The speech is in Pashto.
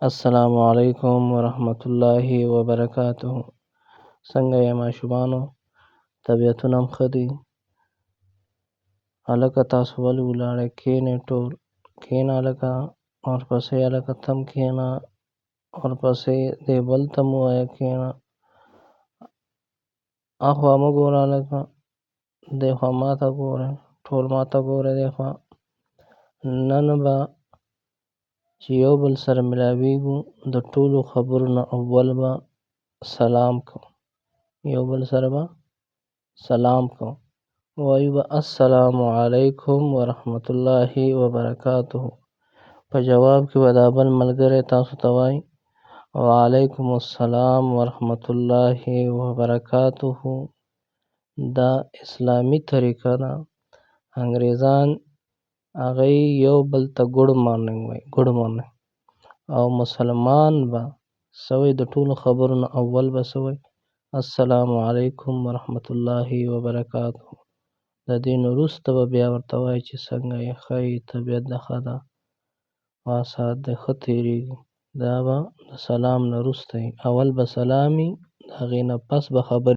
السلام علیکم ورحمة الله وبرکاته. څنګه یې ماشومانو؟ طبیعتونه هم ښه دي؟ هلکه تاسو ولې ولاړئ؟ کښېنئ ټول، کښېنه هلکه، ورپسې هلکه ته هم کښېنه، ورپسې دې بل ته هم ووایه کښېنه. هاخوا مه ګوره هلکه، دې خوا ما ته ګورئ، ټول ما ته ګورئ دې خوا. نن به چې یو بل سره ملاویږو د ټولو خبرو نه اول به سلام کوو، یو بل سره به سلام کوو، وایو به السلام علیکم ورحمة الله وبرکاته. په جواب کې به دا بل ملګری تاسو ته وایي وعلیکم السلام ورحمة الله وبرکاته. دا اسلامي طریقه ده. انګریزان هغوی یو بل ته ګوډ مارننګ وایي، ګوډ مارننګ، او مسلمان به څه وایي؟ د ټولو خبرو نه اول به څه وایي؟ السلام علیکم ورحمة الله وبرکاته. د دې نه وروسته به بیا ورته وایي چې څنګه یې، ښه یې، طبیعت دې ښه ده، ساعت دې ښه تېرېږي. دا به د سلام نه وروسته وي. اول به سلام وي، د هغې نه پس به خبرې